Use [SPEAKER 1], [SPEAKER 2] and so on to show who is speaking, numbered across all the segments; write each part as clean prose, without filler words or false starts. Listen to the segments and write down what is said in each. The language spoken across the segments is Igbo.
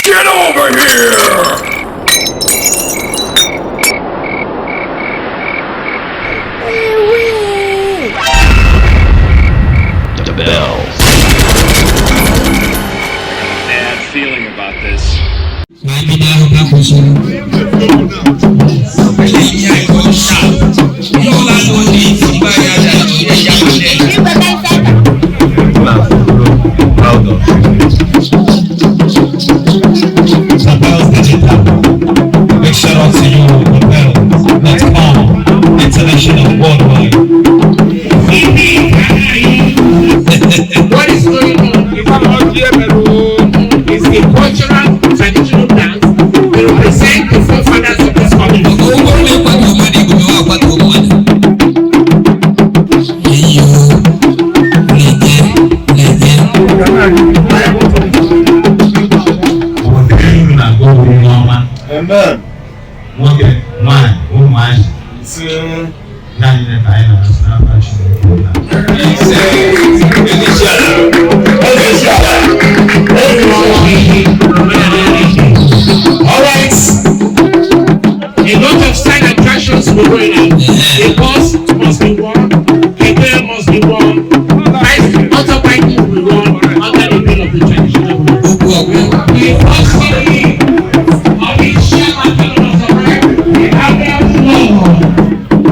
[SPEAKER 1] Get over here!
[SPEAKER 2] The bells.
[SPEAKER 3] Bad feeling about this.
[SPEAKER 4] Big shout out to you, the bells.com, international worldwide.
[SPEAKER 5] What is going on? Is a cultural traditional dance to represent the forefathers of this community.
[SPEAKER 6] Amen.
[SPEAKER 4] Okay, man, woman.
[SPEAKER 5] Alright. A lot of side attractions will go in. A bus must be won, a girl must be won, motorbike will be won under the name of the traditional rules. The first city of the Chima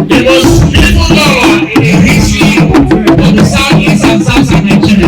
[SPEAKER 5] the most beautiful flower in the history of the Southeast and Southern Nigeria.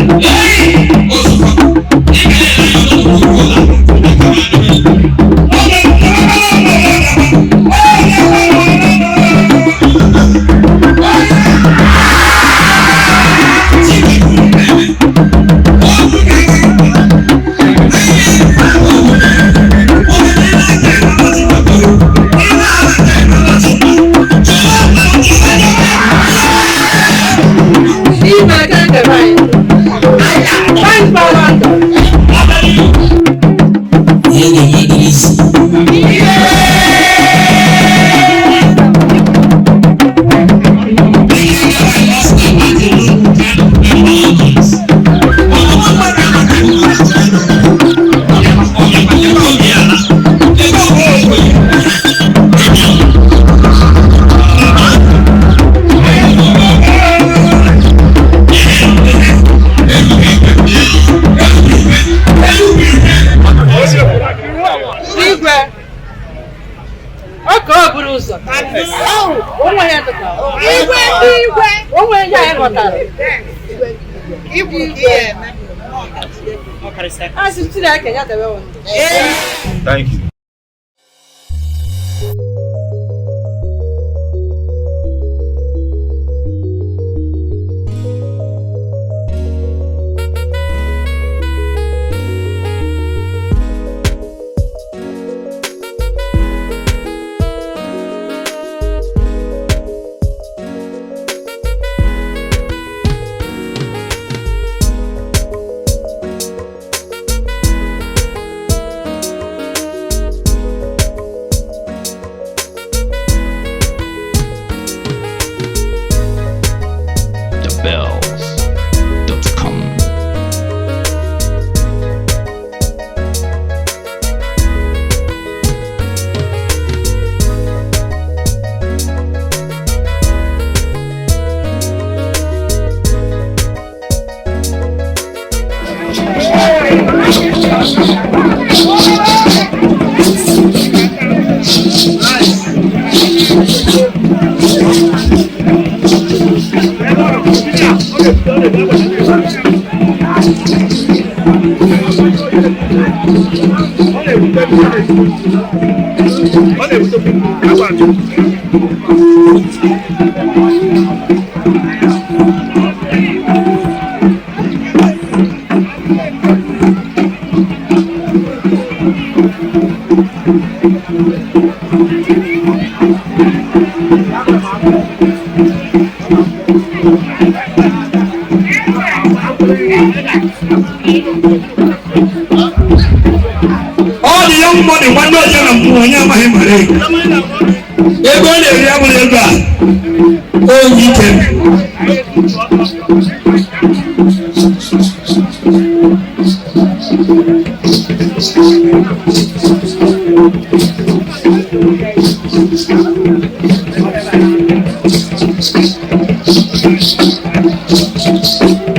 [SPEAKER 6] Thank you.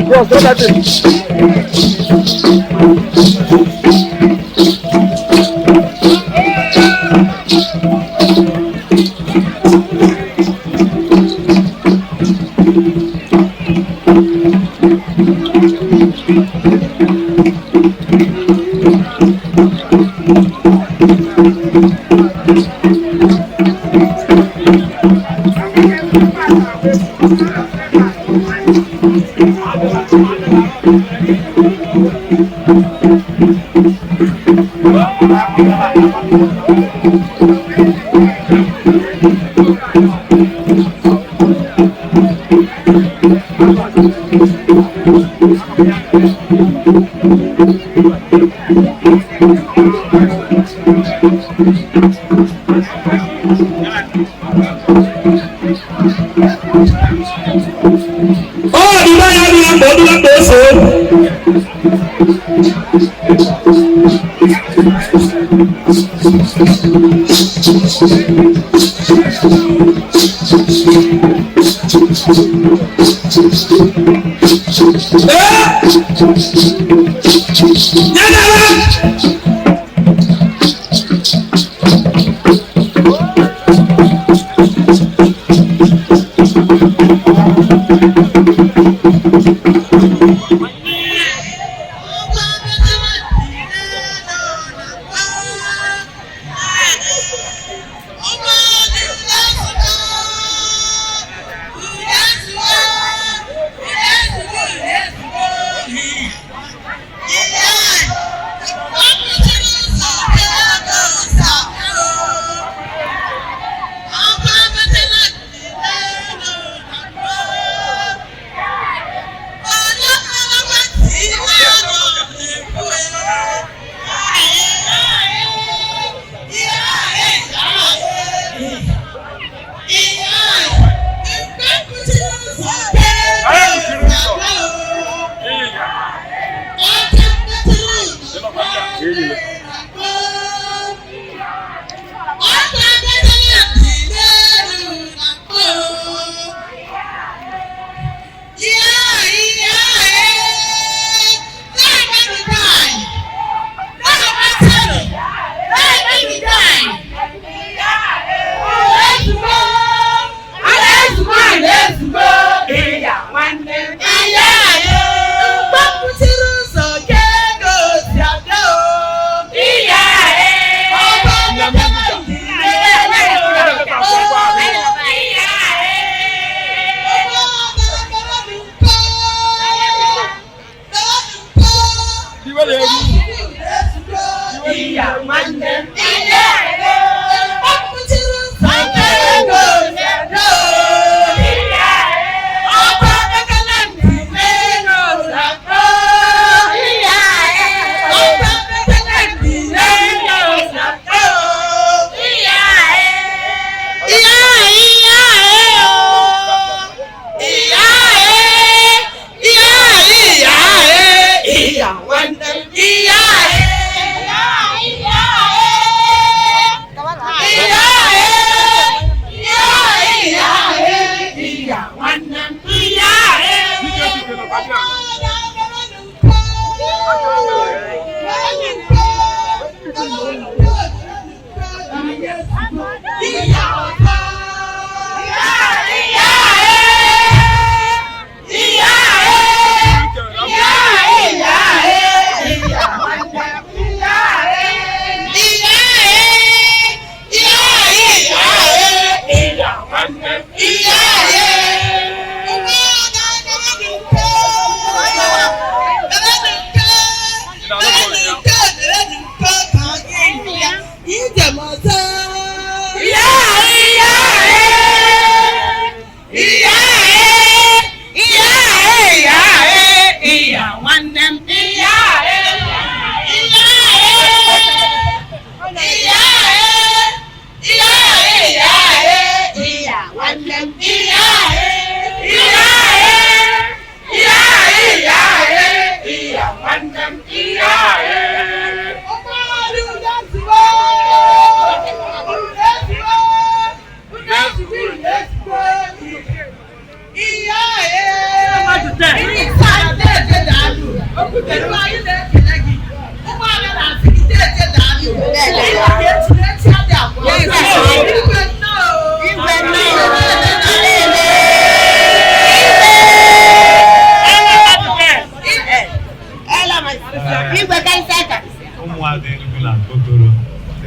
[SPEAKER 1] Bro, throw that in.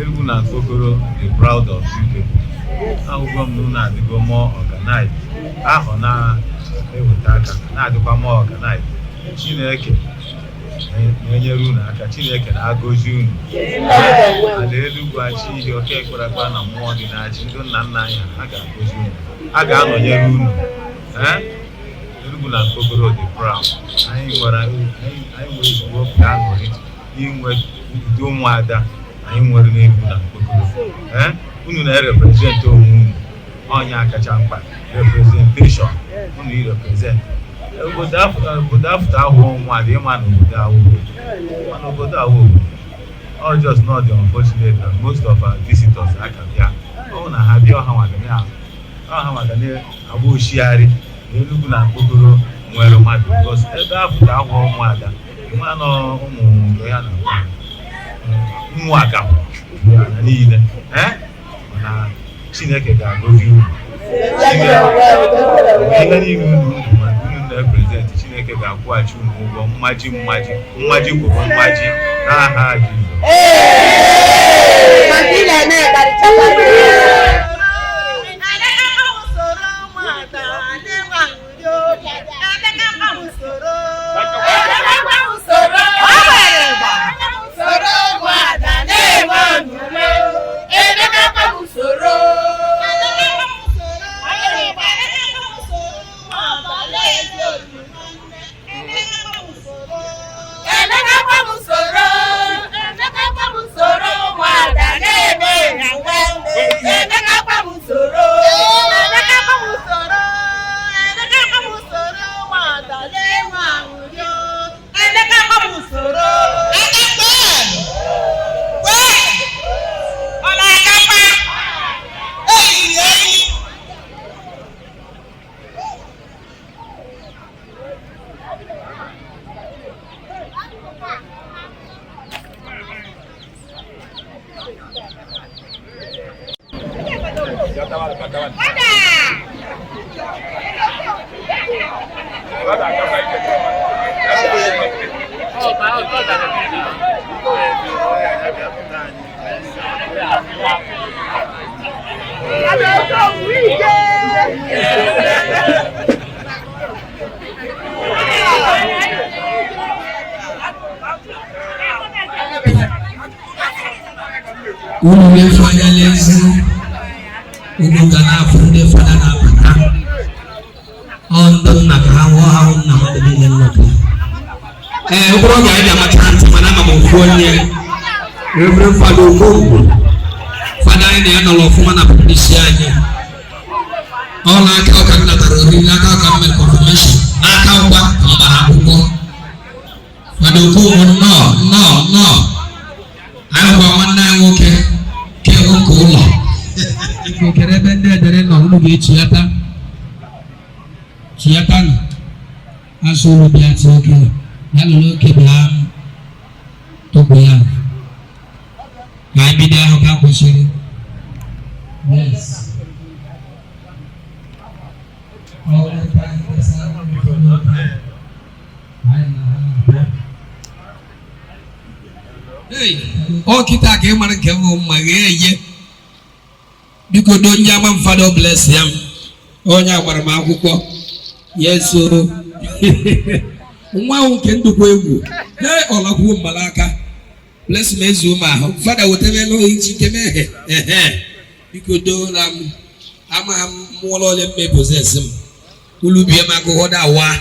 [SPEAKER 6] Enugu na Nkokoro is proud of you people. Ahụgwọ m na adịgo more organized. Ahụ na-eweta aka na-adịkwa more organized. Chineke na-enyere unu aka. Chineke na-agọzi unu. Ala Enugu achị ihe oke ekperekwa na mmụọ dị na-achị ndị nna nna anyị ha ga-agọzi unu. A ga-anọnyere unu. Enugu na Nkokoro dị proud. Anyị nwere ezigbo obi aṅụrị inwe ụdị ụmụada anyị nwere n'Enugu na Nkokoro. Unu na-represent onwe unu. Ọnya kacha mkpa representation. Unu represent. Obodo afọ ahụ ụmụada ịma na obodo ahụ all just not the unfortunate that most of our visitors aka bịa. Ọ na ha bịa ọha magana agba oshigharị Enugu na Nkokoro nwere mmadụ because ebe afọ ahụ ụmụada ịma na ụmụ ya na ụmụ agapụ na niile na Chineke ga-agọzi unu. Ihe niile unu na-represent Chineke ga-akwụghachi unu ụgwọ mmaji kwụrụ mmaji n'aha
[SPEAKER 7] Unu fanya lezi unu gana funde fada na bana ondo na kawo hawo na madele lopo okoro ga ida matanta mana ma mo fonye reverend fada okongo fada ni anolo fuma na publishi anye ola ka ka na tarori la ka ka mel confirmation aka ngwa mba akwụkwọ fada okongo no ayo nwanne nwoke ke nwoke ụlọ iko kere ebe ndị edere nọ unu ga-echiata nọ asụrụ bịa ti oke ya lụrụ oke bịa tụpụ ya ma ebido ahụ ka kwụsịrị yes ọ kita ka ị mara nke bụ mma ga-enye biko do onye ama mfado bless ya onye agbara m akwụkwọ yeso nwa ahụ nke ndụkwa egwu ọlakwuo mmalaka bless m ezu m ahụ fada wetebela ohichi kemeghe biko doola m ama ha mmụọla ole mme possess m ulubie m akụkọ dawa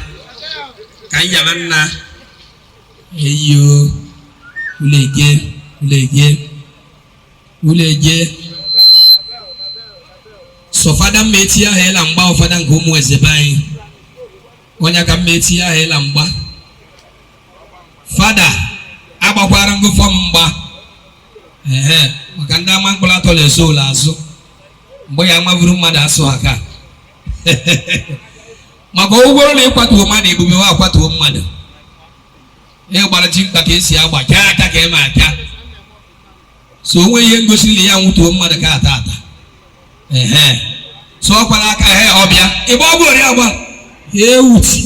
[SPEAKER 7] ka anyị yama nna eyo uleje so fada mmeti ya hela mgba ofada nke ụmụ eze banyị onye ka mmeti ya hela mgba fada agbakwara ngụfọ mgba maka ndị ama mkpụrụ atọ na-eso ụlọ azụ mgbe ya amavuru mmadụ asụ aka maka ụgwọrọ na ịkwatuo mmadụ ebube wa akwatuo mmadụ gbara ji mkpa ka esi agba chaa aka ka eme aka so onwe ihe ngosiri ya nwụtuo mmadụ ka ata so ọkwara aka ọbịa ebe ọ bụrụ ya gba ewuti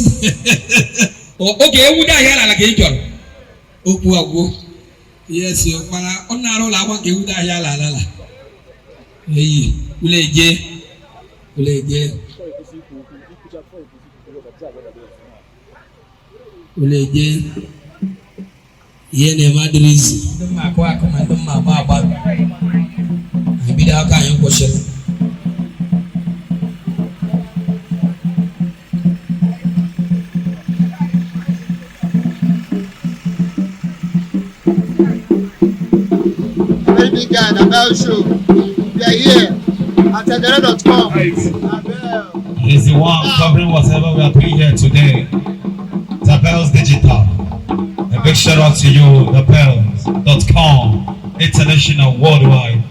[SPEAKER 7] oge ewude ahịa n'ala ka ị chọrọ okwu agwụ Yes, you para on na rola wa ke uda ya la la la. Eyi, uleje. Uleje. Ye ne madriz. Dum ma kwa kuma dum ma ba. Bi da ka yan ko she.
[SPEAKER 1] Very big guy, Abel Show. We are here at Edere.com.
[SPEAKER 4] He's the one covering whatever we are doing here today. Tabels Digital. A big shout out to you, Tabels.com, international, worldwide.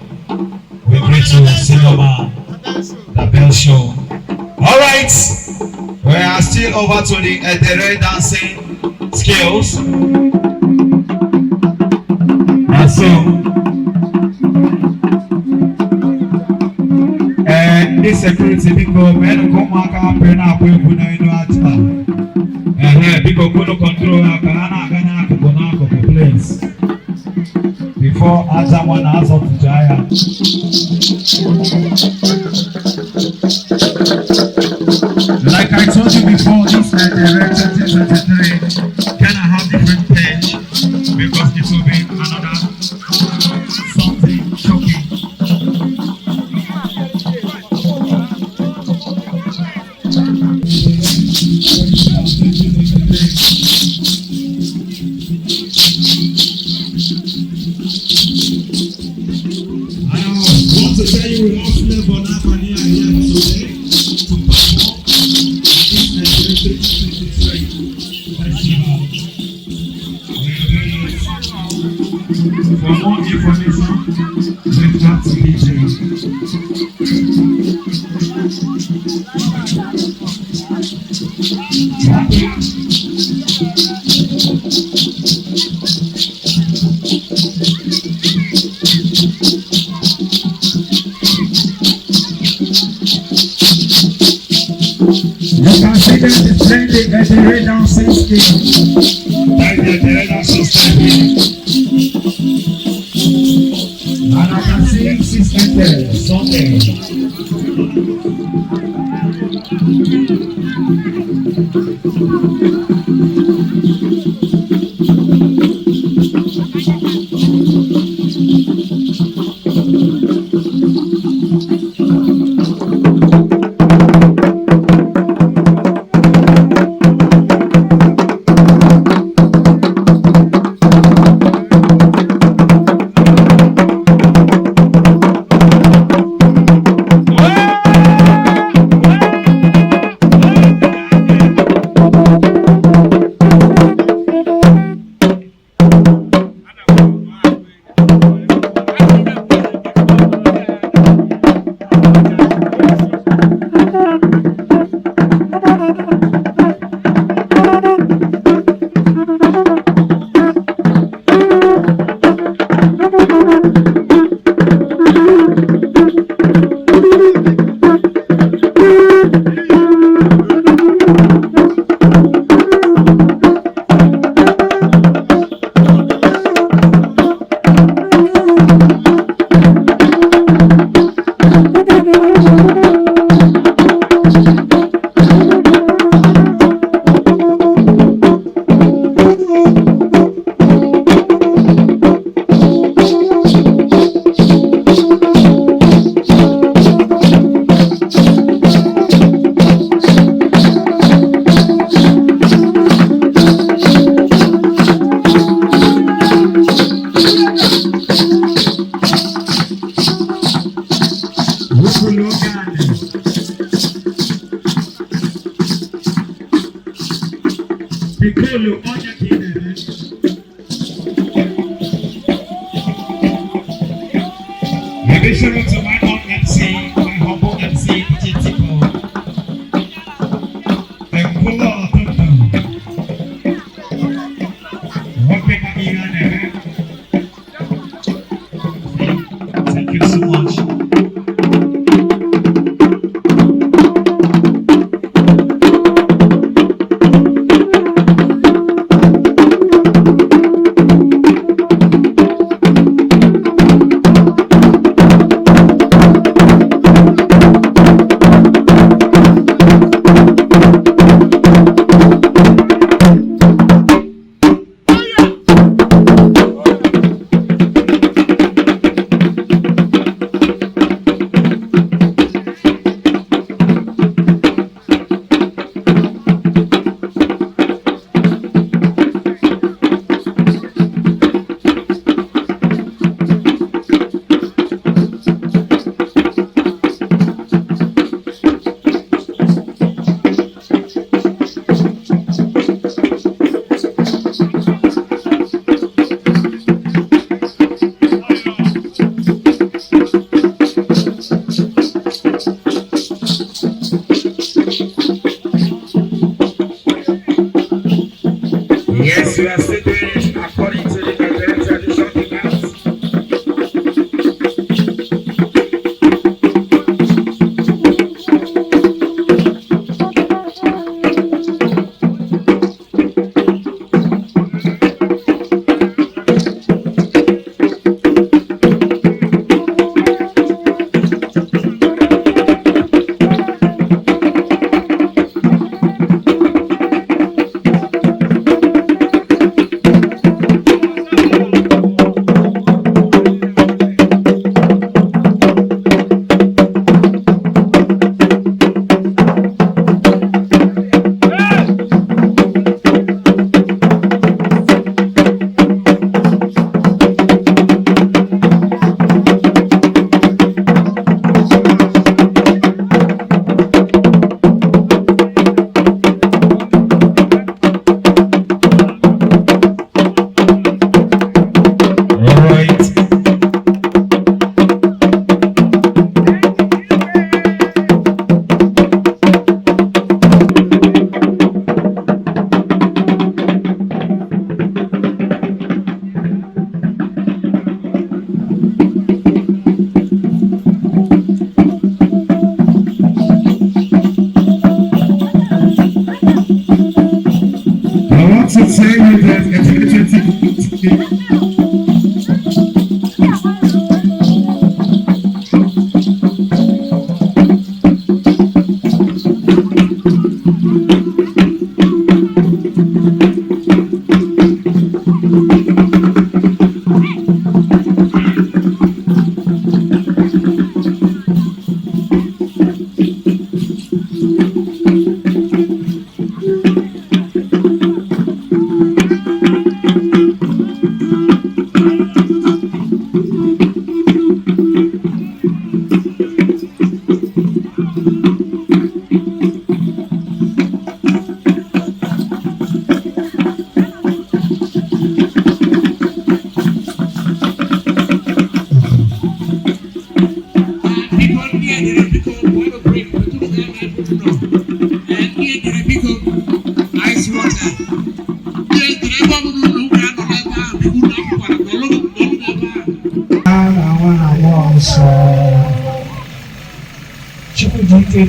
[SPEAKER 4] We're great to see your man, Tabel Show. Alright, we are still over to the Edere dancing skills. And so, this security because men come back up and up with because Kuno control Kana place before someone has up to Jaya. Like I told you before, this Edere 2023 gonna have different page because it will be another something shocking. For more information, reach out to DJ. You can see them displaying the Edere dancing skill. That's the Edere dancing skill. And I can see M6 enter Sunday. Maybe shout out to my own MC, my humble MC, Chima. The cooler Thank you so much.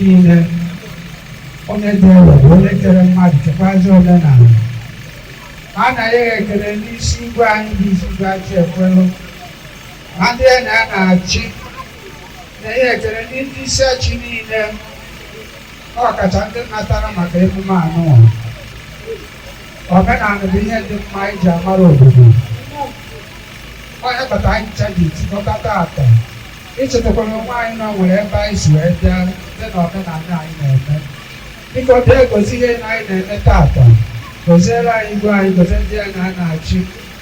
[SPEAKER 8] niile onye dị ewe bụ onye kere mmadụ kekwazi ole na ala. A na-enye ekele n'isi igwe anyị bụ isi igwe Achiekwelu ma ndị enyi a na-achị, na-enye ekele ndị isi achị niile, ọkacha ndị natara maka emume anụwa. Omenala bụ ihe dị mma anyị ji amara obodo. Onye kpata anyị ncha ji etikọta taata ichetakwara onwe anyị na nwere ebe anyị si wee bịa dị na omenala anyị na-eme. Biko bịa gozi ihe na anyị na-eme taata, goziere anyị igwe anyị, gozie ndị anyị a na-achị,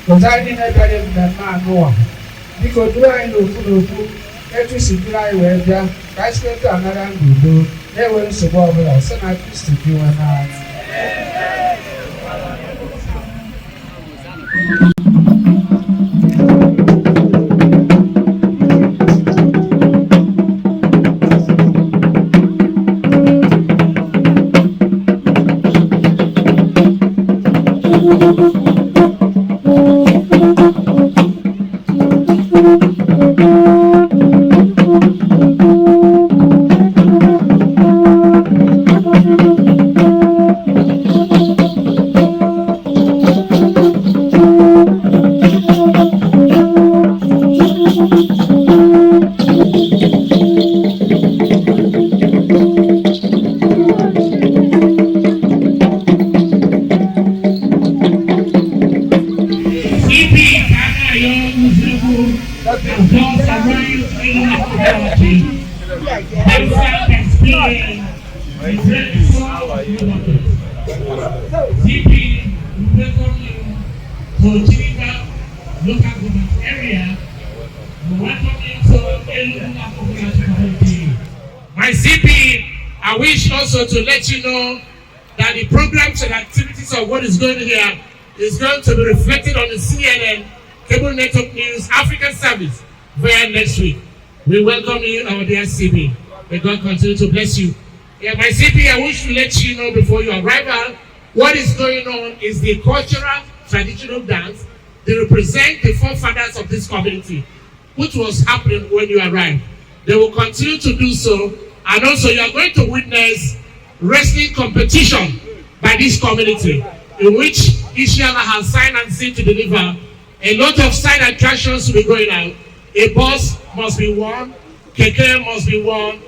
[SPEAKER 8] gozie anyị niile bịara mmemme anụwa. Biko duru anyị n'ofu n'ofu etu si duru anyị wee bịa ka anyị sikwetu anara n'udo na-enwere nsogbu ọbụla site na Kristi dị nwe n'anyị.
[SPEAKER 5] My CP, I wish also to let you know that the programs and activities of what is going here is going to be reflected on the CNN Cable Network News African Service via next week. We welcome you, our dear CP. May God continue to bless you. Yeah, my CP, I wish to let you know before your arrival, what is going on is the cultural traditional dance. They represent the forefathers of this community, which was happening when you arrived. They will continue to do so, and also you are going to witness wrestling competition by this community, in which Ishiana has signed and sealed to deliver. A lot of side attractions will be going out. A bus must be won, keke must be won,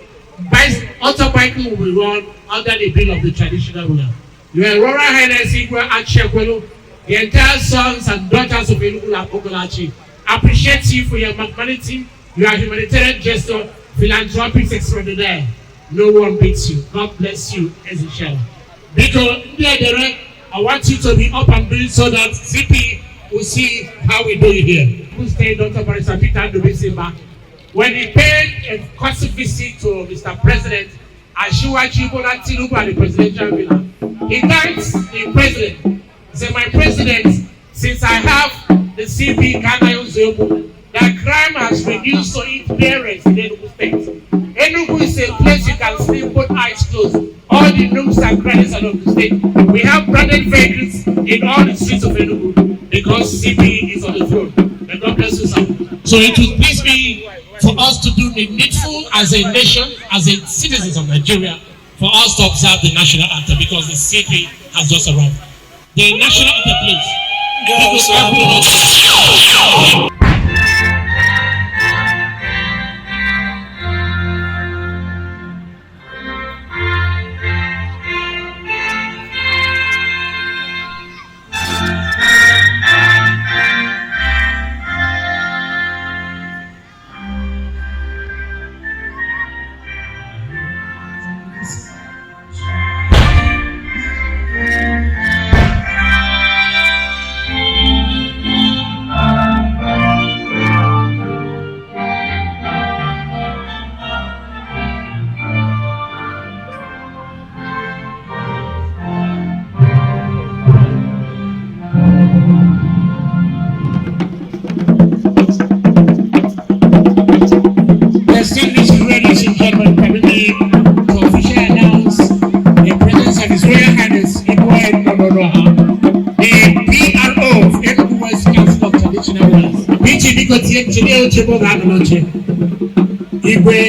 [SPEAKER 5] autobiking will be won under the bill of the traditional ruler. Your Royal Highness Igwe Achiekwelu, the entire sons and daughters of Enugu Apokolachi, appreciate you for your magnanimity, your humanitarian gesture, philanthropic extraordinaire. No one beats you. God bless you, as it shall. Because Edere, I want you to be up and doing so that CP will see how we do it here. Who stayed Dr. Barrister Peter Ndubisimba. When he paid a courtesy visit to Mr. President, Achiekwelu Tinubu at the presidential villa, he thanks the president. He said, my president, since I have the CP Ghana Yozobu, that crime has reduced to its barest in Enugu State. Enugu is a place you can sleep with eyes closed. All the nooks and crannies of the state. We have branded vehicles in all the streets of Enugu because CP is on the throne. May God bless you, sir. So it will please be for us to do the needful as a nation, as a citizens of Nigeria, for us to observe the national anthem because the CP has just arrived. The national anthem, please. Igwe.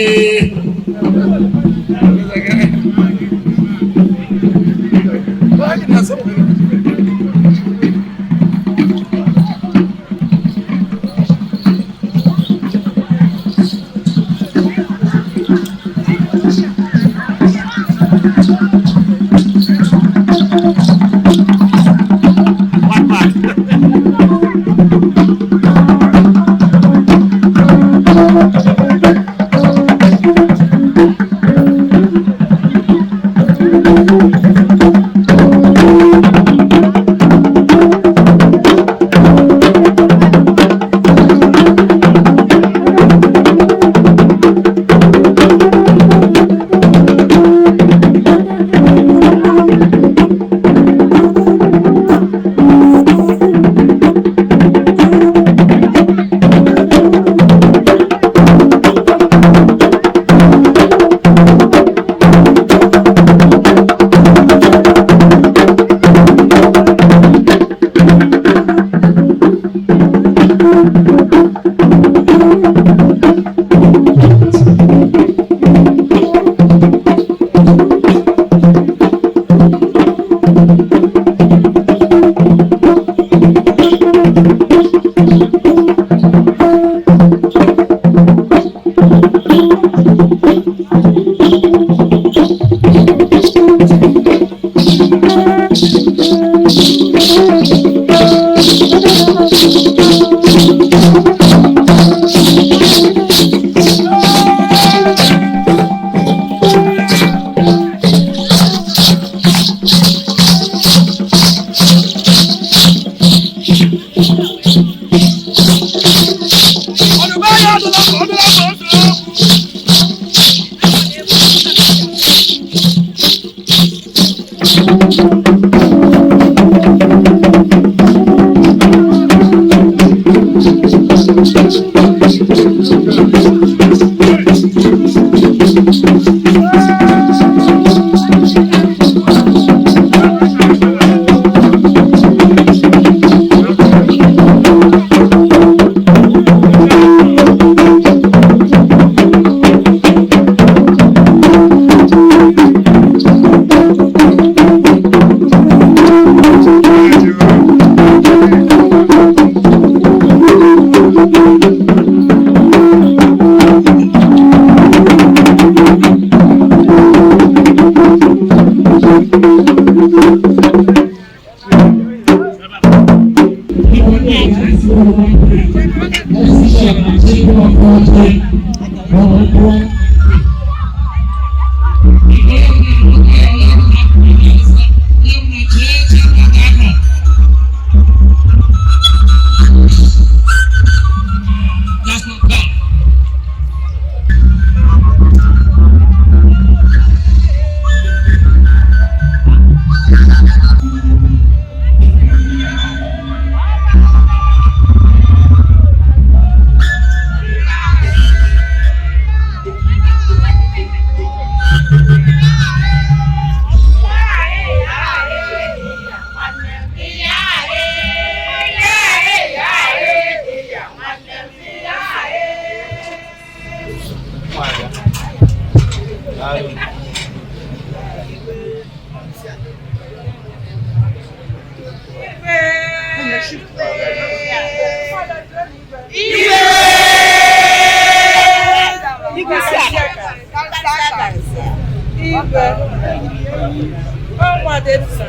[SPEAKER 9] Ọnwa dị nsa.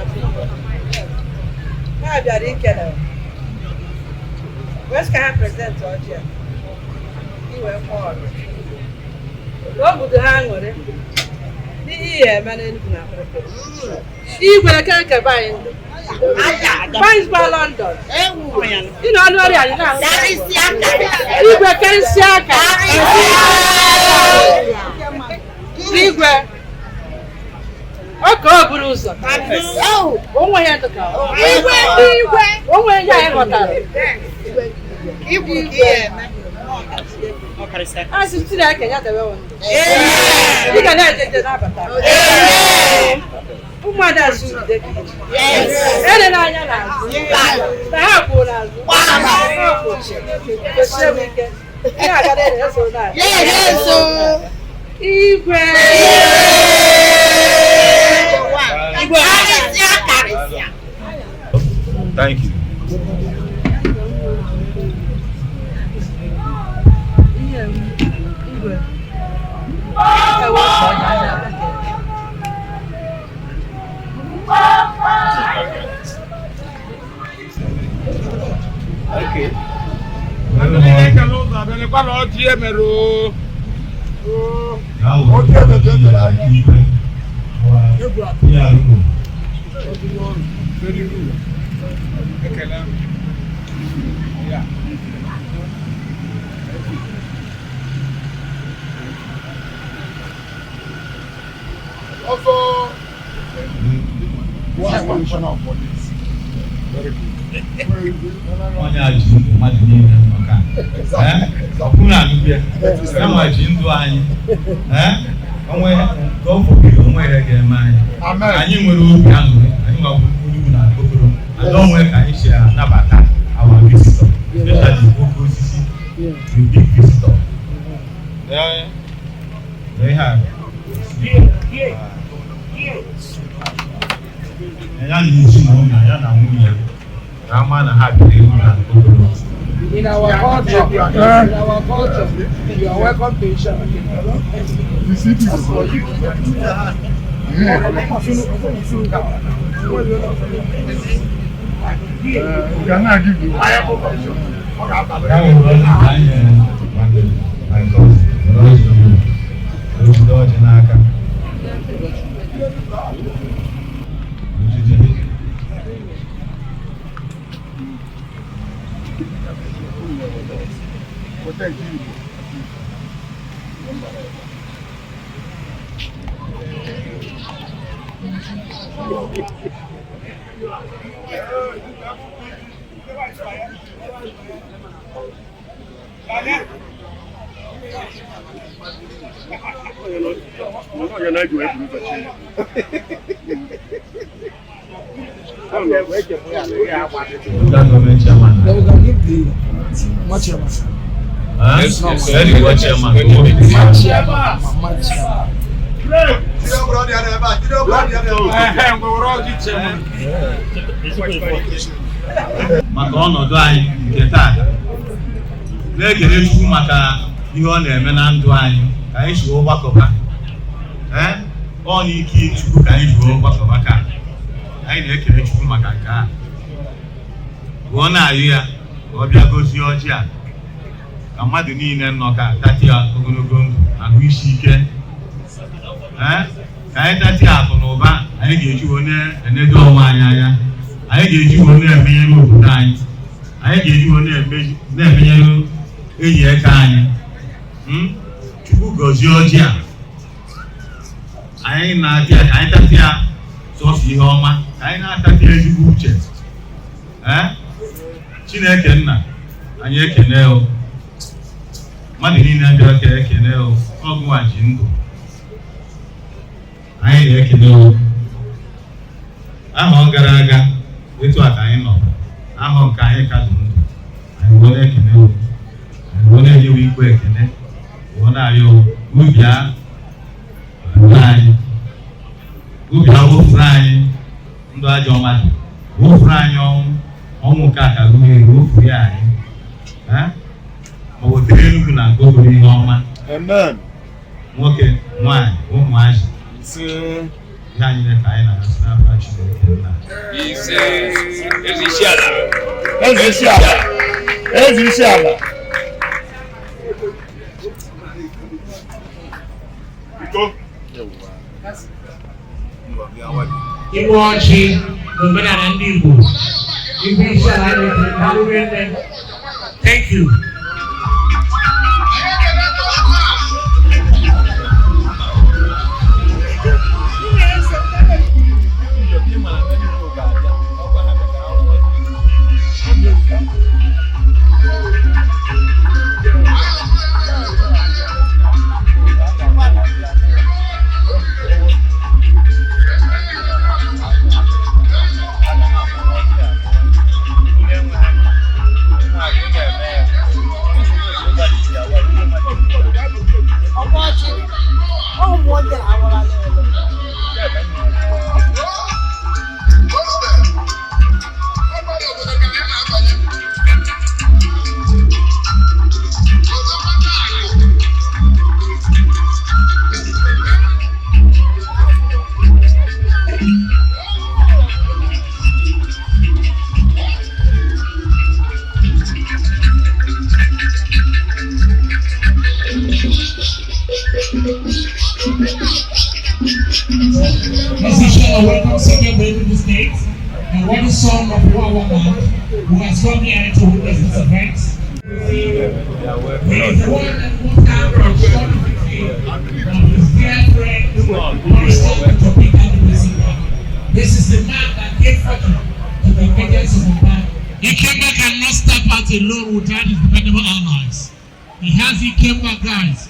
[SPEAKER 9] Ha bịara ikele. West ka ha prezidenti ọjị a. Iwe kwa ọrụ. Obodo ha ṅụrị. N'ihe ihe eme n'Enugu na Afrịka. Igwe keke banyị ndụ. Banyị gba London. Ị nọ ọnụ ọrịa anyị na-ahụ. Igwe kensi aka. Igwe. Oke o buru ụzọ. Onwe ya ndụ ka Igwe. Onwe ya anyị ghọtara. Igwe ihe eme. Asị Chineke ya debe ụnụ. Ị ga na-ejeje n'abata. Ụmụada asụ ude gị. Ede n'anya n'azụ. Na ha kwuo n'azụ. Kwesịrị m ike. Ihe agada ede eso n'azụ. Igwe.
[SPEAKER 6] Thank you.
[SPEAKER 3] Okay.
[SPEAKER 1] Also, what's commissioner of police? Very good.
[SPEAKER 4] Onye a ji mmadụ niile maka ọkwụrụ anụbịa enwe ji ndụ anyị onwe gọọmenti onwe ihe ga-eme anyị anyị nwere obi aṅụrị anyị nwa uru na okporo ada onwe ka anyị si anabata our visitor especially oke osisi the big visitor ihe a ya na ezinụlọ ya na nwunye Rama na ha bịara ewu na okporo.
[SPEAKER 8] In our culture, you are welcome to Asia.
[SPEAKER 1] You see this for you. Can I give you? Thank you.
[SPEAKER 4] Maka ọnọdụ anyị nke taa na-ekele Chukwu maka ihe ọ na-eme na ndụ anyị ka anyị si ọgbakọba ọ n'ike Chukwu ka anyị ji ọgbakọba ka anyị na-ekele Chukwu maka nke a gụọ na-ayụ ya ka ọ bịa gozie ọjị a ka mmadụ niile nọ ka tati ya ogologo ndụ ahụ isi ike ka anyị tati akụ na ụba anyị ga-eji onye enedo onwe anyị anya anyị ga-eji onye emenyere obodo anyị anyị ga-eji onye na-emenyere enyi aka anyị Chukwu gọzie ọjị a anyị na-atị ya ka anyị tati ya sọsọ ihe ọma ka anyị na-atati ezigbo uche Chineke nna anyị ekene o mmadụ niile ndị ọka ekene o ọgụwa ji ndụ anyị na-ekene o ahọ gara aga etu a ka anyị nọ ahọ nke anyị ka dị ndụ anyị wee na-ekene o anyị wee na-enyewe ikwe ekene wee na-arịọ ubi anyị ubi wofuru anyị ndụ ajọ mmadụ wofuru anyị ọnwụ nke aka gụnyere wofuru ya anyị ma wetere Enugu na nke obere ihe ọma nwoke, nwaanyị, ụmụazị
[SPEAKER 6] ihe anyị na ka anyị na-asị n'afọ Chineke nna.
[SPEAKER 5] ezi isi ala Igwe ọchị omenala ndị Igbo Igwe isi ala thank you. Welcome secretary to the state and what is son of our man who has come here to witness this event. He is the one that put down the short victory of his dear friend, This is the man that gave fortune to the vengeance of the man. Ikemba cannot step out alone without his dependable allies. He has Ikemba guys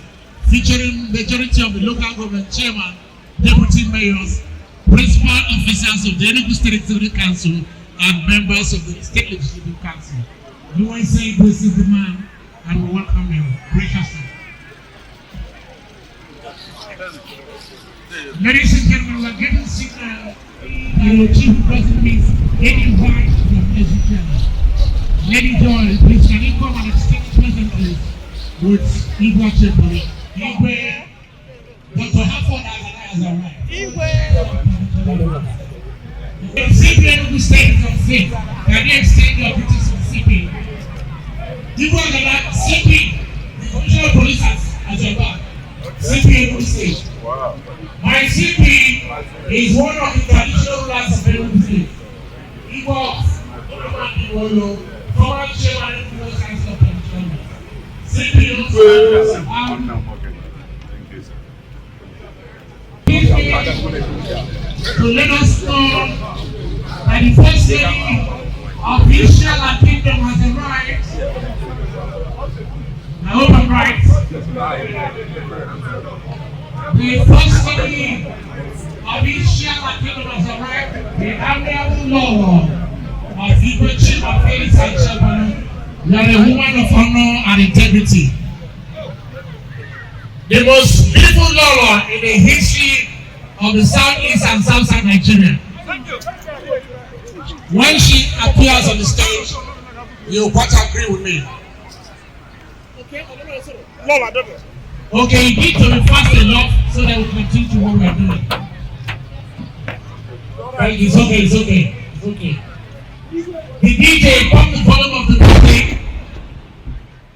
[SPEAKER 5] featuring majority of the local government chairman, deputy mayors, principal officers of the Enugu State Executive Council and members of the State Legislative Council. We want to say this is the man and we welcome him graciously. Ladies and gentlemen, we are getting signal and Chief President is getting back to the message. Lady Joy, please can you come and exchange presently with Igwe Achiekwelu. Igwe, Dr. Harford has arrived. Igwe! The CP Enugu State is on sick. Can you extend your duties to CP? Igwe CP, the Commissioner of Police has your back. CP Enugu State. Wow. My CP is one of the traditional rulers of Enugu State. Igwe, former chairman of the Council of Pension. CP also to let us know that the first lady of Israel and Kingdom has arrived. I hope I'm right. The first lady of Israel and Kingdom has arrived. The amiable Lord of Igwe, Chima, Felix, and Achiekwelu. You are a woman of honor and integrity. The most beautiful Lolo in the history of the Southeast and Southside Nigeria. When she appears on the stage, you'll quite agree with me. Okay, you need to be fast enough so that we continue to what we are doing. Right, it's okay. The DJ pumped the volume of the music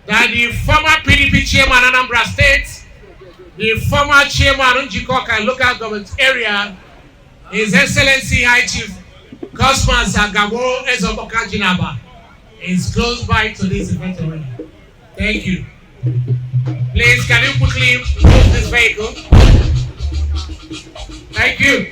[SPEAKER 5] that the former PDP chairman Anambra State, the former chairman Njikoka local government area, His Excellency High Chief Cosmas Agabo Ezoboka Jinaba, is close by to this event already. Thank you. Please, can you quickly move this vehicle? Thank you.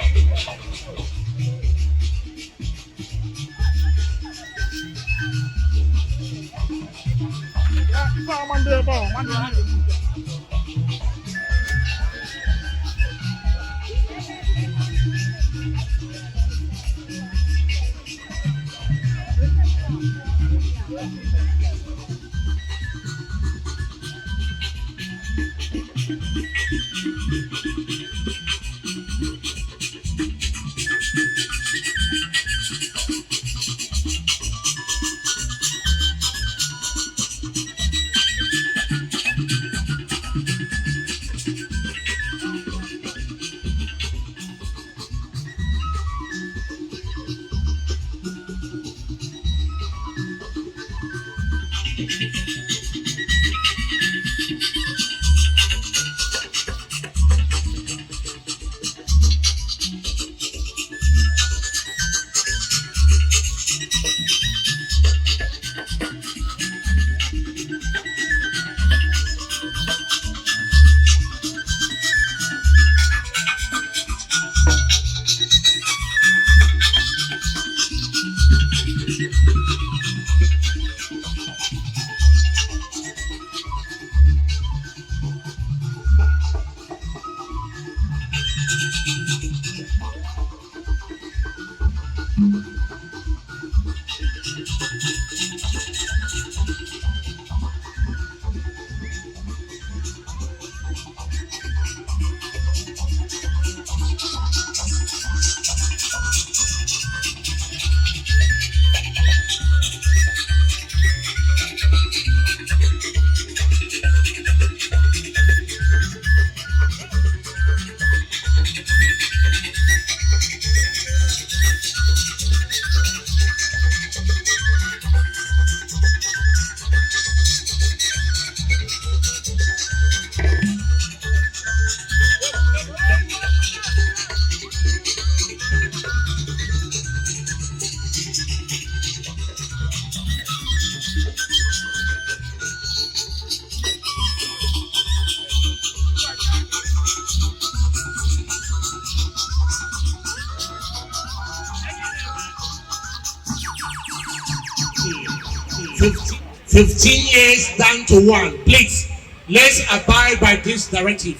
[SPEAKER 5] 15 years down to 1. Please, let's abide by this directive.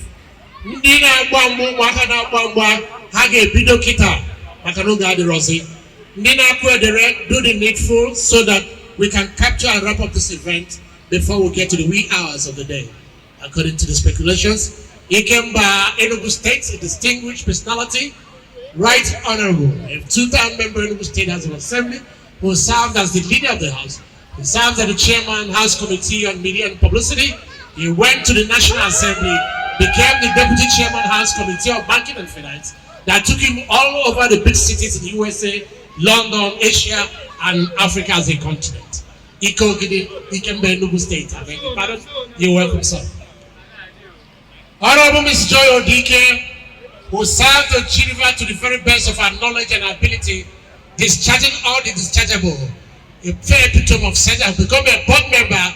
[SPEAKER 5] Ndị na-agba mgba ụmụaka na-agba mgba ha ga-ebido kịta maka n'oge adịrọzi. Ndị na-akụ edere do the needful so that we can capture and wrap up this event before we get to the wee hours of the day. According to the speculations, Ikemba Enugu State, a distinguished personality, right honorable, a two-time member of Enugu State House of Assembly, who served as the leader of the House. He served as the chairman, House Committee on Media and Publicity. He went to the National Assembly, became the deputy chairman, House Committee on Banking and Finance. That took him all over the big cities in the USA, London, Asia, and Africa as a continent. Ikemba Enugu State. I beg your pardon. You're welcome, sir. Honorable Ms. Joy Odike, who served the Geneva to the very best of her knowledge and ability, discharging all the dischargeable. A fair epitome of sense, and become a board member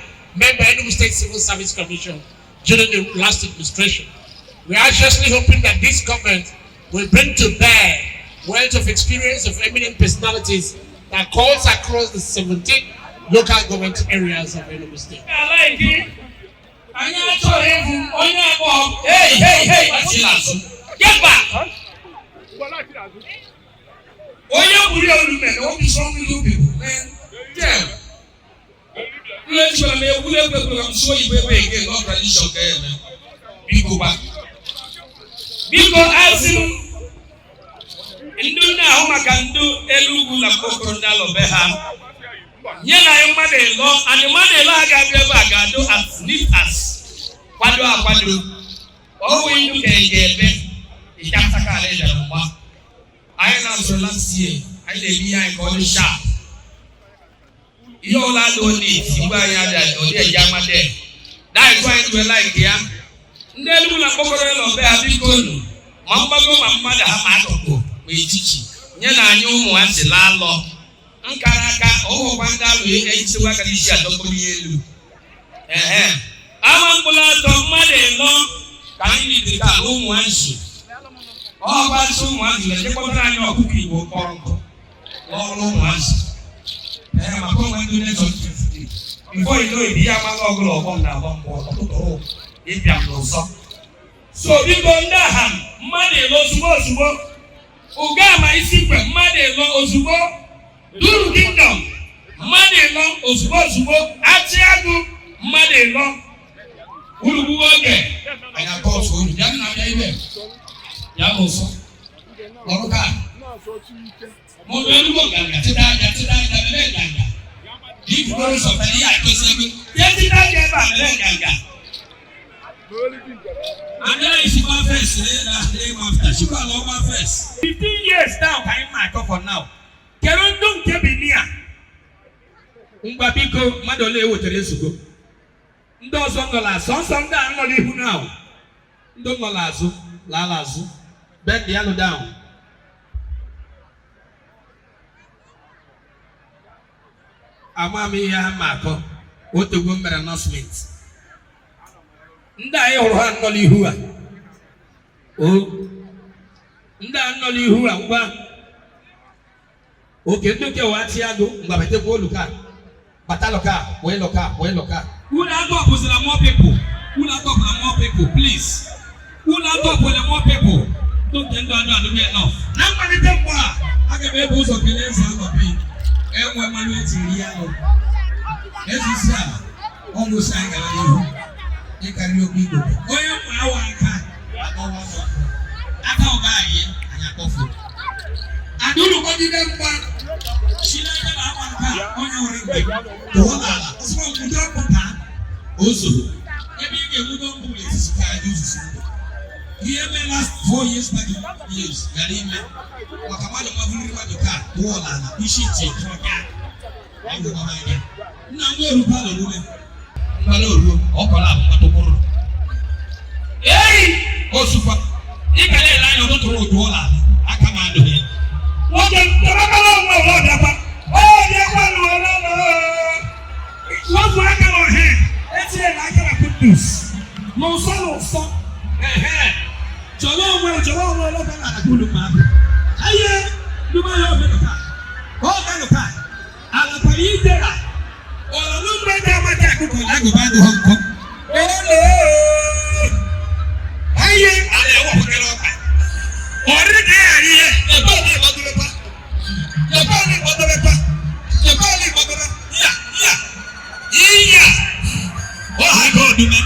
[SPEAKER 5] Enugu State Civil Service Commission during the last administration. We are anxiously hoping that this government will bring to bear wealth of experience of eminent personalities that calls across the 17 local government areas of Enugu State.
[SPEAKER 10] Get back! Yeah. Let's go and we'll show you where we get not tradition again. Biko back. Biko asim. Indu na homa kandu elugu la kokondalo beha. Nyena yomade lo and made lo aga beba gado as neat as kwado. Oh we do kengebe. Itakaka leja mwa. I am so last year. I dey behind God sharp. You all don't need to buy that or the Yamade. That is why you like here. Nelu na Pokorel of Beabicon. Mambago, Mamada Hamatoko, we teach. Yana knew once the law. Nkaraka, oh, Wanda, we ate to Wakalisha, Dokomielu. Amambula, mother-in-law, can you take a home once? All about so much, let the Pokorano cookie will come. All once. Before you know it, the Amalo of Bonda, if you have no son. So you go down, money lost, Ogama is secret, money lost, Duru Kingdom, money lost, Achiago, money long, Ulu again. I have called for you, Yamoso, Oroka. If you go somebody, I can say, yes, you don't get back. And then it's my face, name after. She got all my face. 15 years now, I am my for now. Kerundum Kebinia. ngwa biko mmadụ ole ewetara ezugbo ndị ọzọ nọ n'azụ ọsọ ndị a nọ n'ihu now ndị nọ n'azụ lala azụ bend the hand down ama m ihe ha ma akọ otegwo mere announcement ndị anyị hụrụ ha nọ n'ihu a o ndị a nọ n'ihu a ngwa oke ndị oke wa chi agụ ngwa betekwa oluka Bataloka, Weloka. Who not up with the more people? Who not up with more people, please? Who not up with the more people? Don't get enough. Now, I get more. I can be able to be less than a bit. And when my way to Riano, as you said, almost sang a little. You can look me. Oh, I can't. I don't buy it. I got food. I don't know what you done. She like that on your ring. Also, maybe you don't do this. Here, my last 4 years back in years, Garime, Wakamada Mavuri to car, Tuola, Ishiti, I don't know. Now, you're Palo, Okola, Matoporo. Hey, Osufa, you can line of the road, Tuola, I command him. What the what's my color here? Let's say I can put this. No son of son. Jolon, look at the good man. Aye, you might have been a car. Oh, kind of car. I'll pay you there. Or a little bit of my tackle when I go back to Hong Kong. Aye, I walk around. Or the day, a body of the paper. The body of the paper. The body of the paper. Yeah. Oh, I go to me.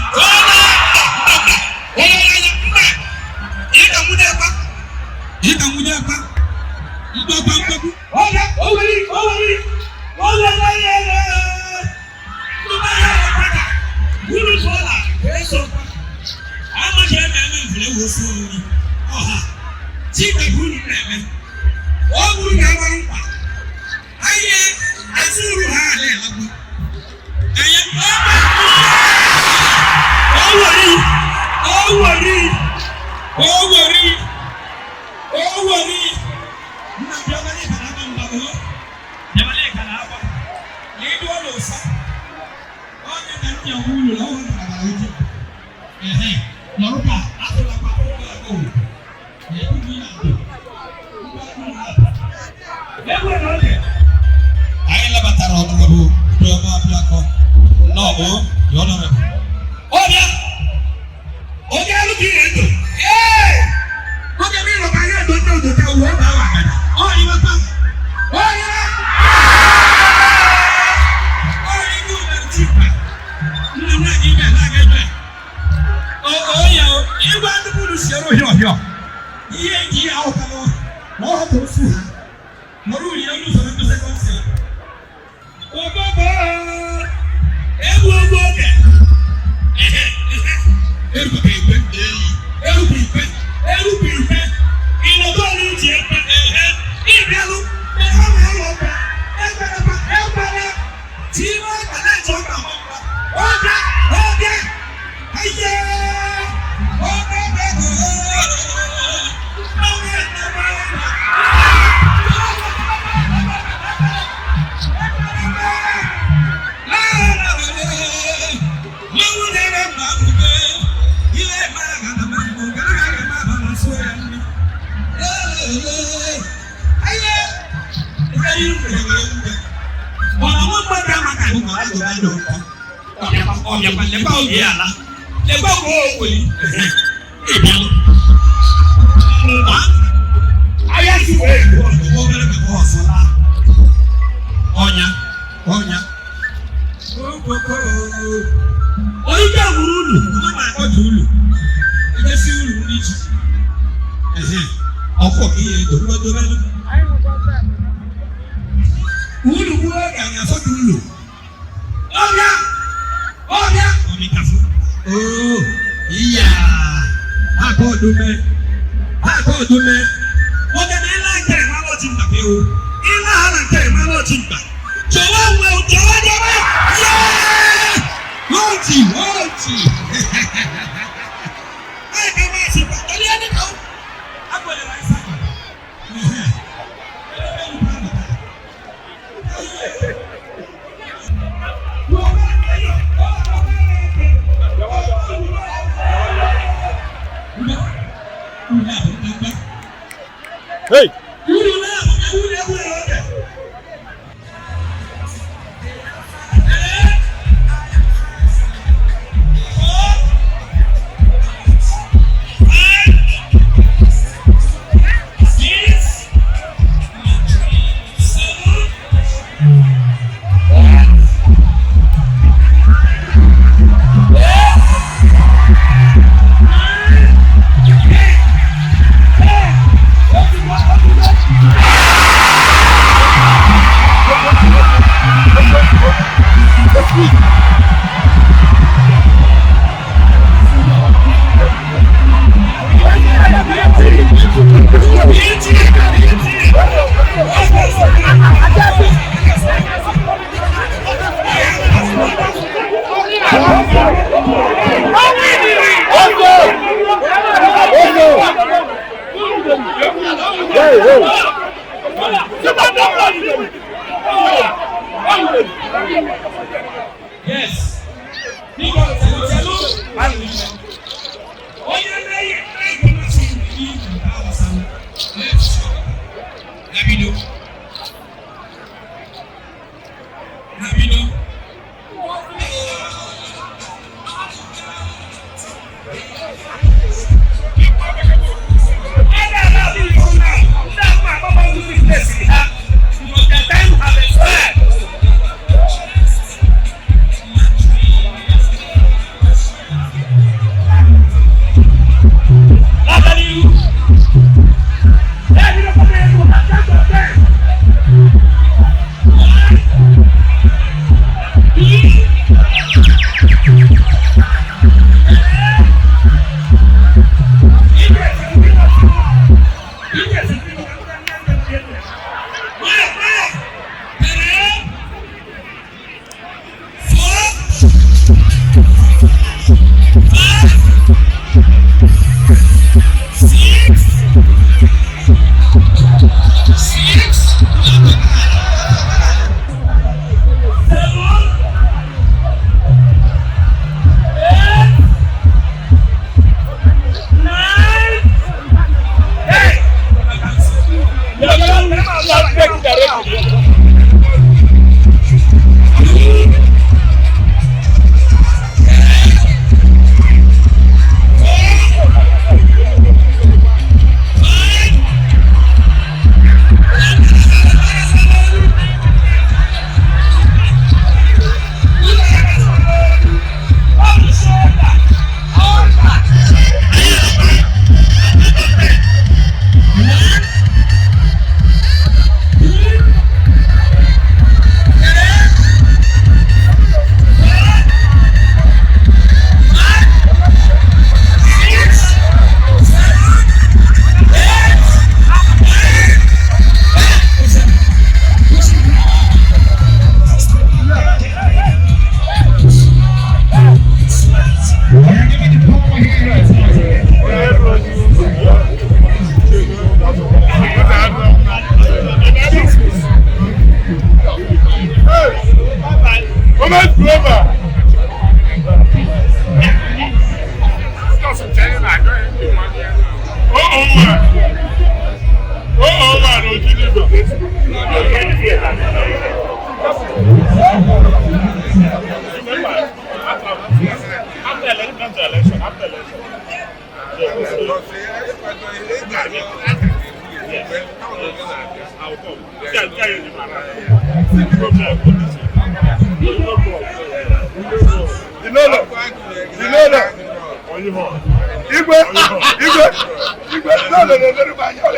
[SPEAKER 11] Hey!
[SPEAKER 10] Yes. Igwe, no, no,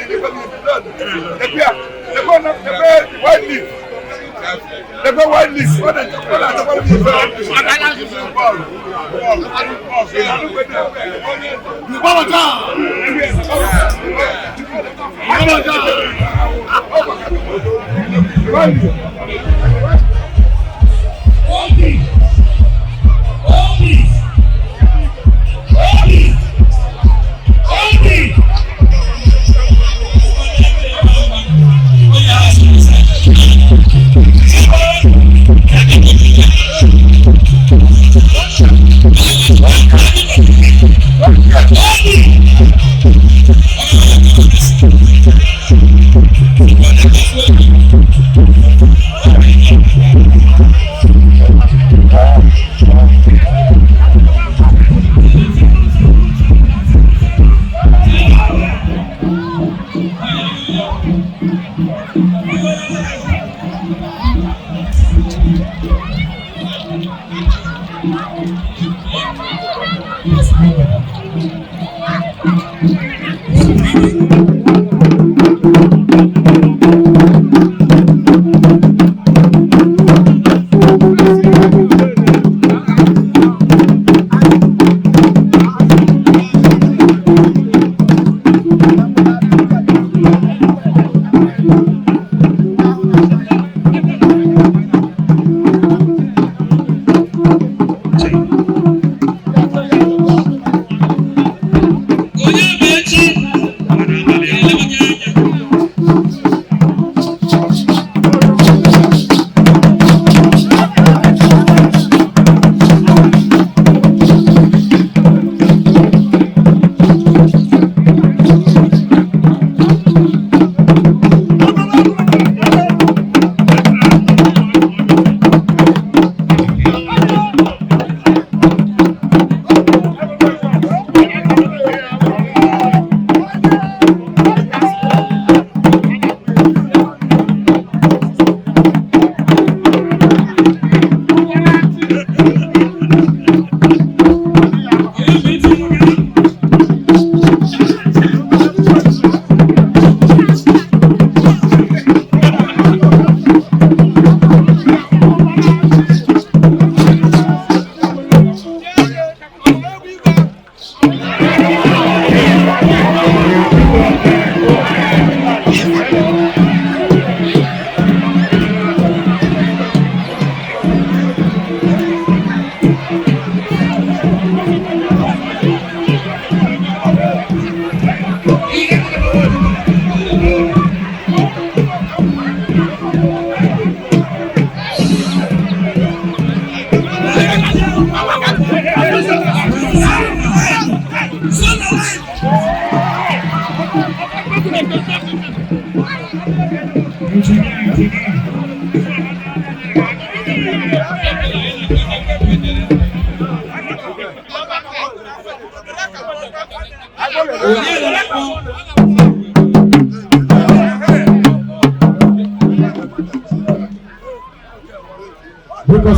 [SPEAKER 4] Because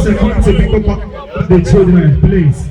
[SPEAKER 4] they want to pick up the children, please.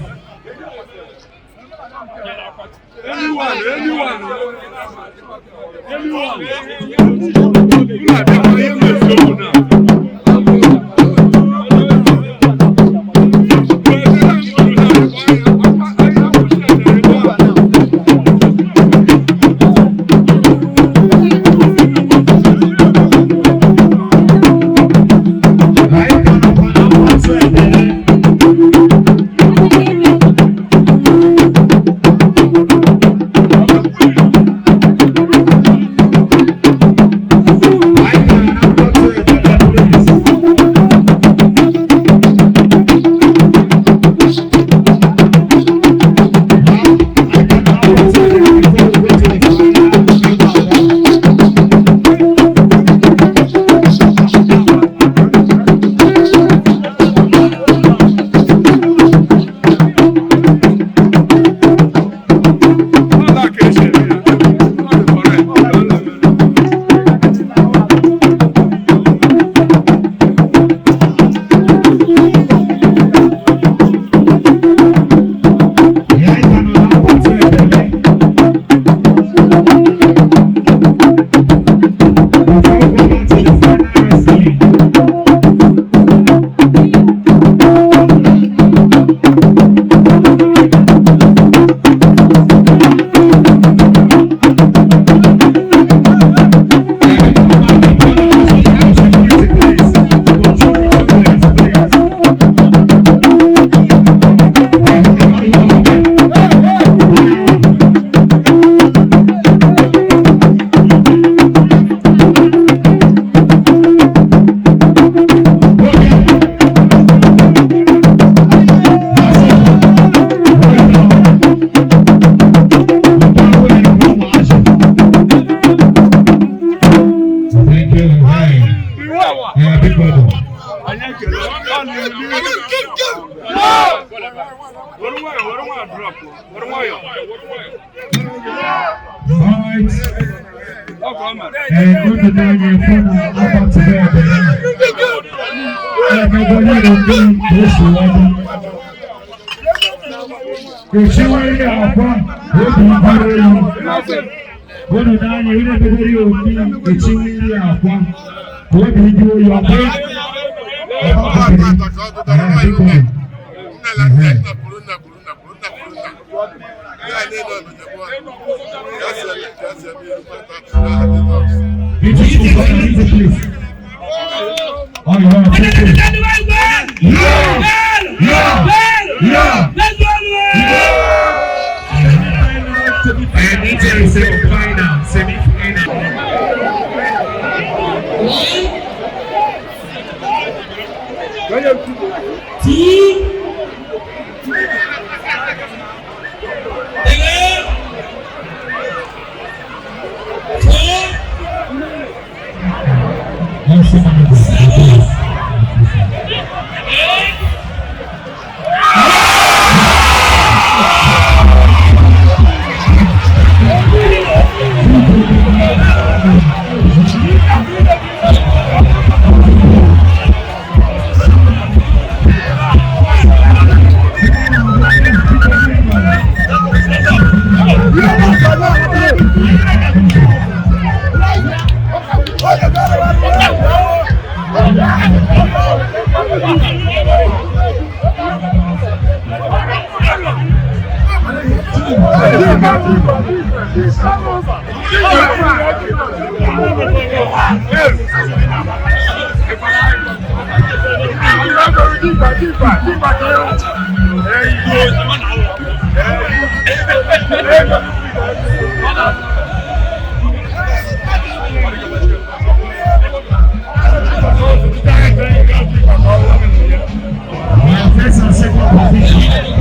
[SPEAKER 4] First and second position.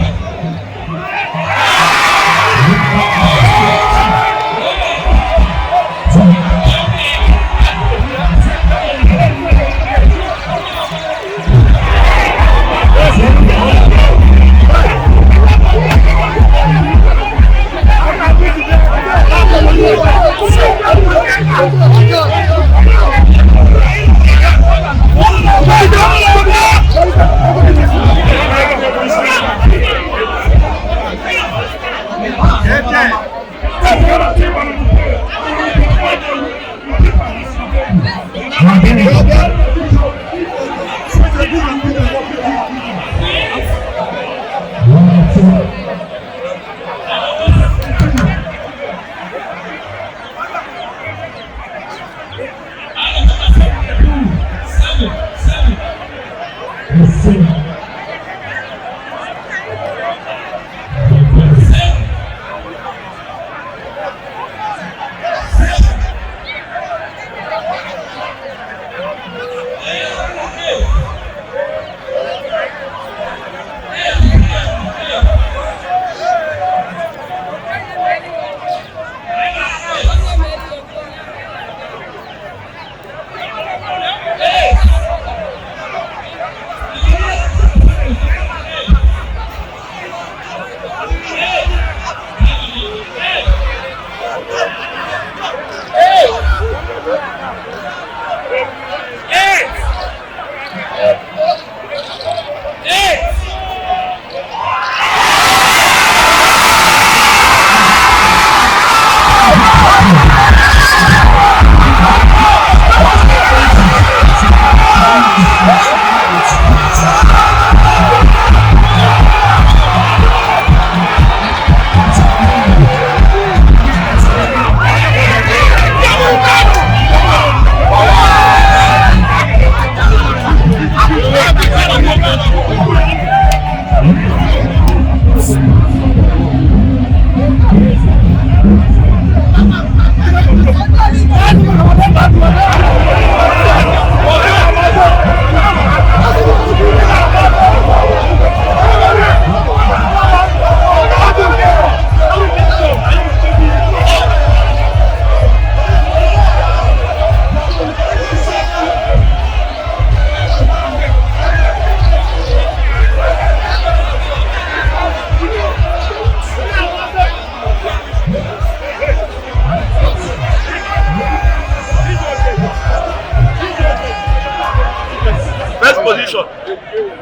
[SPEAKER 11] position.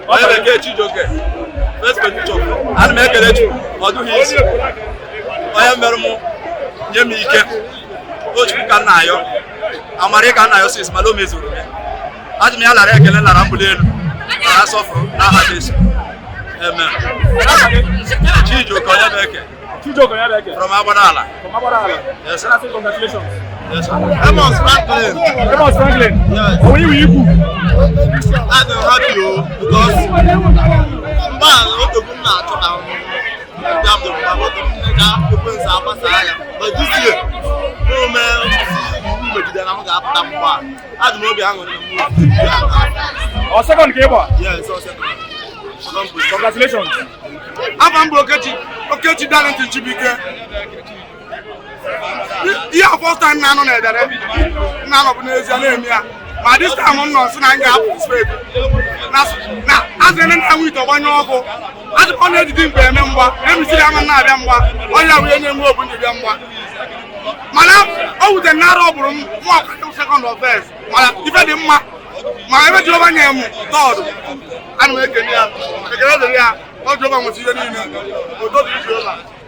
[SPEAKER 11] Onye bekee Chijioke. First position. Ana m ekele Chukwu. Ọ dụghị isi. Onye mere mụ nye m ike. Chukwu ka nna ayọ. Amara ka nna ayọ sis ma o mezuru m. Adị m ya lara ekele lara mbuli elu. Mara sọfụrụ n'aha Jesu. Amen. Chijioke onye bekee.
[SPEAKER 12] Chijioke onye bekee.
[SPEAKER 11] From Agbadala.
[SPEAKER 12] From Agbadala.
[SPEAKER 11] Yes, sir.
[SPEAKER 12] Congratulations.
[SPEAKER 11] Yes, sir. Amos Franklin.
[SPEAKER 12] Amos Franklin. Yes. How are you?
[SPEAKER 11] I'm happy because man, what the woman are talking but this year, no man, I don't know if
[SPEAKER 12] I'm second game.
[SPEAKER 11] Yes, second.
[SPEAKER 12] Congratulations.
[SPEAKER 11] I'm Okechi talent in Chibike. Yeah, first time nano Edere. Nano Bunezia name here. But this time I'm not saying I'm straight. Now, as an end with a one year as on editing by a member, let me see I'm not a member. All you are in open to them one. Madam, oh, the narrow room, more second or first. Madam, if I didn't my ever job name, God, I'm making here. The girl here, what job was you in?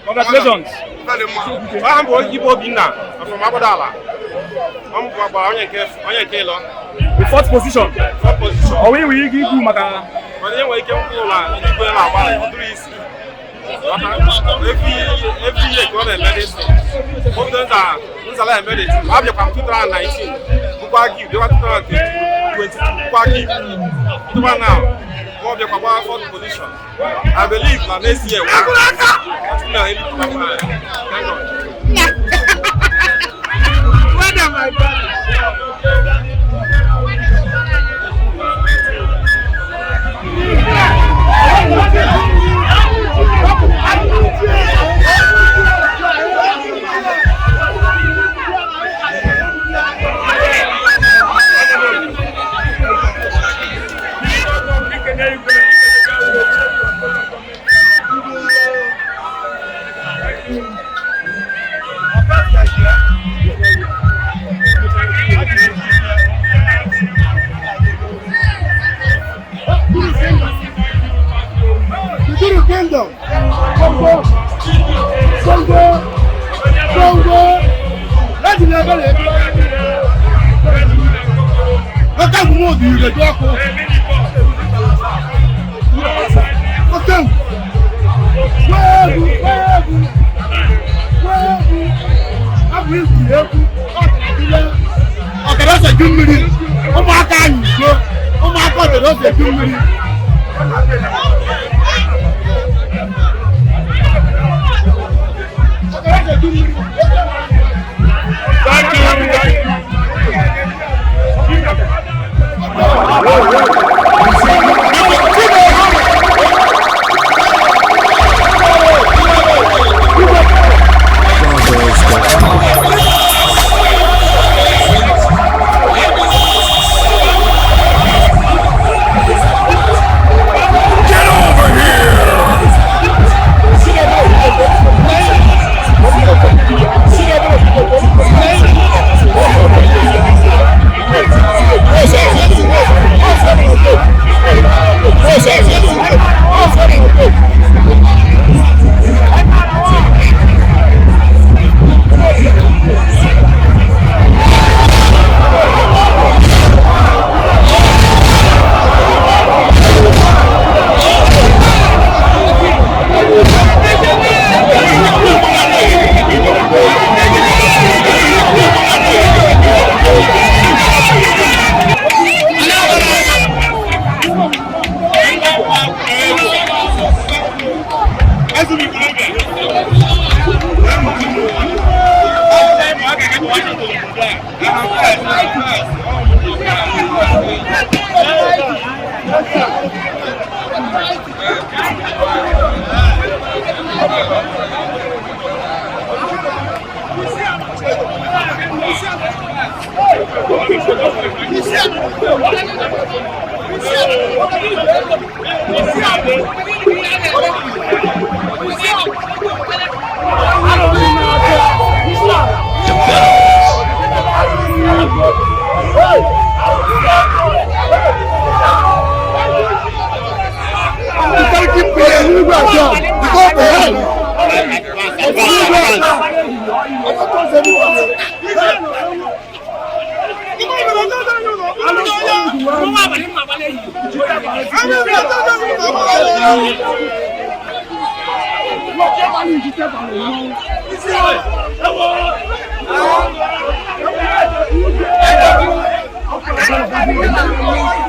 [SPEAKER 12] Congratulations.
[SPEAKER 11] I'm going to keep on from Agbadala. I'm going to
[SPEAKER 12] the fourth position. Oh, we will give you Maka.
[SPEAKER 11] But anyway, you can go on. You can go every year, go and medicine. Most of them are medicine. I've come 2019. They want 2020. Now. More than our fourth position. I believe that next year
[SPEAKER 1] Kingdom.
[SPEAKER 13] Thank you.